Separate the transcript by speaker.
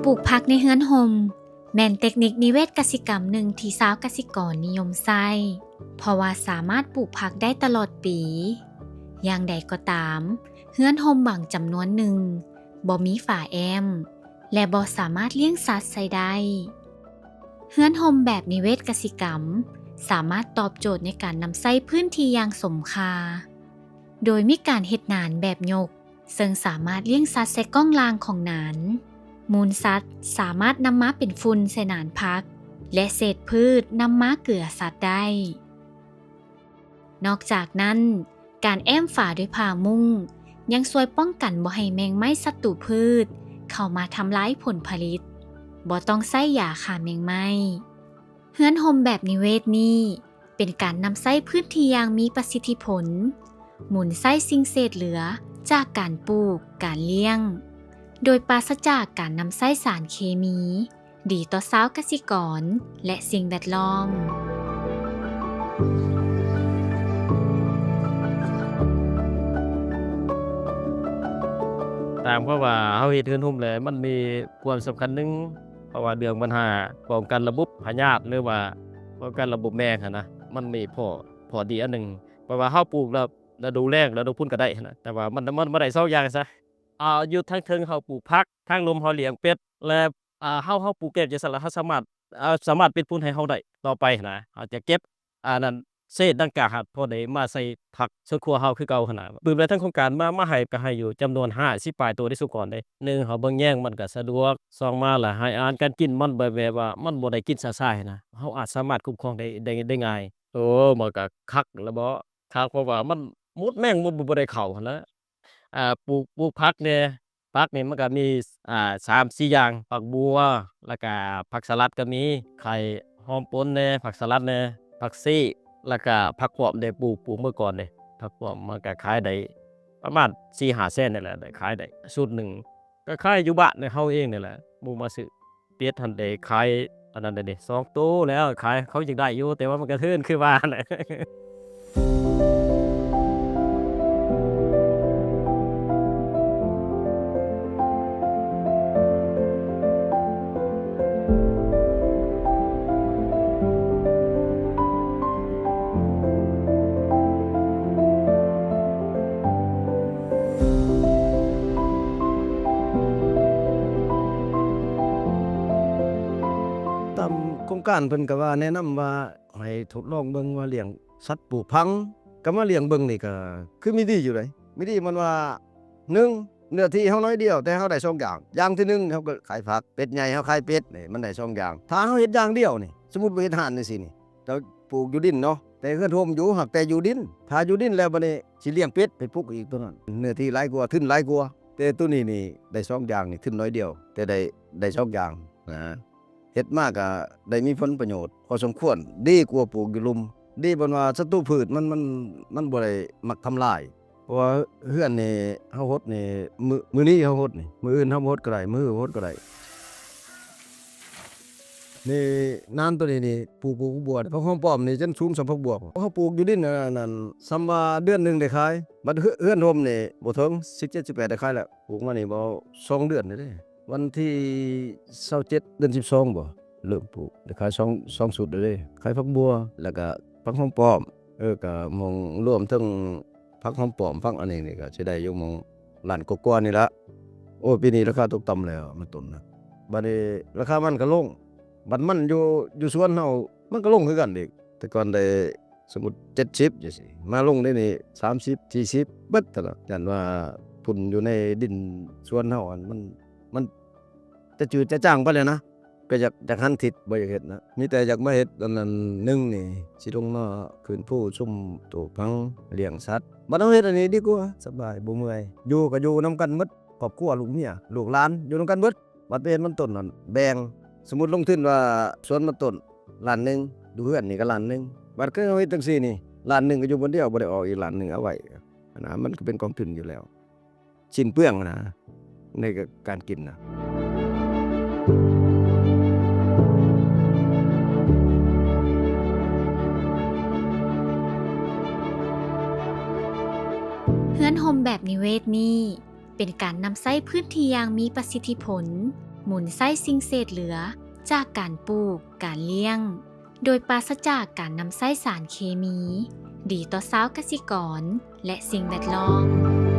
Speaker 1: ปลูกผักในเฮือนห่มแม่นเทคนิคนิเวศกสิกรรมหนึ่งที่ชาวกสิกรนิยมใช้เพราะว่าสามารถปลูกผักได้ตลอดปีอย่างใดก็ตามเฮือนห่มบางจำนวนหนึ่งบ่มีฝาแอมและบ่สามารถเลี้ยงสัตว์ใส่ได้เฮือนห่มแบบนิเวศกสิกรรมสามารถตอบโจทย์ในการนำใช้พื้นที่อย่างสมค่าโดยมีการเฮ็ดหนานแบบยกซึ่งสามารถเลี้ยงสัตว์ใส่ก้องลางของหนานมูลสัตว์สามารถนำมาเป็นฝุ่นใส่หนานพักและเศษพืชนำมาเกลือสัตว์ได้นอกจากนั้นการแอมฝาด้วยผ้ามุ้งยังช่วยป้องกันบ่ให้แมงไม้ศัตรูพืชเข้ามาทำลายผลผลิตบ่ต้องใช้ยาฆ่าแมงไม้เฮือนห่มแบบนิเวศนี้เป็นการนำใช้พื้นที่อย่างมีประสิทธิผลหมุนใช้สิ่งเศษเหลือจากการปลูกการเลี้ยงโดยปราศจากการนำใช้สารเคมีดีต่อชาวกสิกรและสิ่งแวดล้อม
Speaker 2: ตามเพราะว่าเฮาเฮ็ดเรือนร่มแล้วมันมีความสำคัญหนึ่งเพราะว่าเรื่องปัญหาป้องกันระบบพยาธิหรือว่าป้องกันระบบแมงหั้นนะมันมีข้อดีอันหนึ่งเพราะว่าเฮาปลูกแล้วฤดูแล้งฤดูฝนก็ได้หั้นนะแต่ว่ามันบ่ได้2อย่างซะอยู่ทางเทิงเฮาปลูกผักทางลมเฮาเลี้ยงเป็ดและเฮาปลูกเก็บจังซั่นแล้วเฮาสามารถเป็นทุนให้เฮาได้ต่อไปหั้นนะเฮาจะเก็บนั้นเศษดังกล่าวหั้นพอได้มาใส่ผักสวนครัวเฮาคือเก่าหั้นน่ะปึบแล้วทางโครงการมาให้ก็ให้อยู่จำนวน50ปลายตัวได้ซุก่อนเด้1เฮาเบิ่งแย่งมันก็สะดวก2มาแล้วให้อาหารการกินมันแบบว่ามันบ่ได้กินซ่าๆหั้นนะเฮาอาจสามารถคุ้มครองได้ง่ายโอ้มันก็คักแล้วบ่คักเพราะว่ามันมดแม่งบ่ได้เข้าหั้นแหล้วปลูกผักแหน่ผักนี่มันก็มี3-4อย่างผักบัวแล้วก็ผักสลัดก็มีไข่หอมป่นแหน่ผักสลัดแหน่ผักซี่แล้วก็ผักป้อมได้ปลูกเมื่อก่อนนี่ผักป้อมมันก็ขายได้ประมาณ4-5แสนนี่แหละได้ขายได้ชุดหนึ่งก็ขายอยู่บ้านเฮาเองนี่แหละหมู่มาซื้อเป็ดหั่นได้ขายอันนั้นได้2โตแล้วขายเขายังได้อยู่แต่ว่ามันก็เทินคือว่าแหละ
Speaker 3: ตามโครงการเพิ่นก็ว่าแนะนำว่าให้ทดลองเบิ่งว่าเลี้ยงสัตว์ปลูกพังก็มาเลี้ยงเบิ่งนี่ก็คือมีดีอยู่เลยมีดีมันว่า1เนื้อที่เฮาน้อยเดียวแต่เฮาได้2อย่างอย่างที่1เฮาก็ขายผักเป็ดใหญ่เฮาขายเป็ดนี่มันได้2อย่างถ้าเฮาเฮ็ดอย่างเดียวนี่สมมุติว่าเฮ็ดห่านจังซี่นี่เราปลูกอยู่ดินเนาะแต่เฮือนโฮมอยู่หักแต่อยู่ดินถ้าอยู่ดินแล้วบัดนี้สิเลี้ยงเป็ดไปปลูกอีกตัวนั้นเนื้อที่หลายกว่าทุนหลายกว่าแต่ตัวนี้นี่ได้2อย่างนี่ทุนน้อยเดียวแต่ได้2อย่างนะเฮ็ดมาก็ได้มีผลประโยชน์พอสมควรดีกว่าปลูกอยู่ลุมดีบ่ว่าศัตรูพืชมันบ่ได้มักทำลายเพราะว่าเฮือนนี่เฮาฮดนี่มื้อนี้เฮาฮดนี่มื้ออื่นเฮาบ่ฮดก็ได้มื้อฮดก็ได้นี่นานตัวนี้นี่ปลูกบัวเพราะหอมป้อมนี่จนสูงสำพักบัวเฮาปลูกอยู่ดินนั่นซ้ำว่าเดือนหนึงได้ขายบัดเฮือนโฮมนี่บ่ถึง17-18ได้ขายแล้วปลูกมานี่บ่2เดือนเลยเด้วันที่27เดือน12บ่เริ่มปลูกได้ขาย2สุดเลยเด้ขายผักบัวแล้วก็ผักหอมป้อมก็มองรวมทั้งผักหอมป้อมผักอันนี้นี่ก็สิได้อยู่หม้องล้านกว่าๆนี่ล่ะโอ้ปีนี้ราคาตกต่ำแล้วมันต้นนะบัดนี้ราคามันก็ลงบัดมันอยู่สวนเฮามันก็ลงคือกันอีกแต่ก่อนได้สมมุติ70จังซี่มาลงได้นี่30 40เบิดตลอดยันว่าพุ่นอยู่ในดินสวนเฮามันจะจืดจะจางไปเลยนะก็อยากหันทิศบ่อยากเฮ็ดนะมีแต่อยากมาเฮ็ดอันนั้น1นี่สิลงมาขึ้นภูซุ่มปลูกผักเลี้ยงสัตว์บ่ต้องเฮ็ดอันนี้ดีกว่าสบายบ่เมื่อยอยู่ก็อยู่นำกันหมดครอบครัวลูกเมียลูกหลานอยู่นำกันเบิดบัดเป็นมันต้นนั่นแบ่งสมมุติลงทุนว่าสวนมันต้นล้านหนึงดูเฮือนนี่ก็ล้านหนึงบัดคือเฮาเฮ็ดจังซี่นี่ล้านหนึงก็อยู่บนเดียวบ่ได้ออกอีกล้านหนึงเอาไว้นะมันก็เป็นกองทุนอยู่แล้วสิ้นเปลืองนะในการกินนะ
Speaker 1: เฮือนห่มแบบนิเวศนี้เป็นการนำใช้พื้นที่อย่างมีประสิทธิผล หมุนไส้สิ่งเศษเหลือจากการปลูกการเลี้ยง โดยปราศจากการนำไส้สารเคมี ดีต่อชาวเกษตรกรและสิ่งแวดล้อม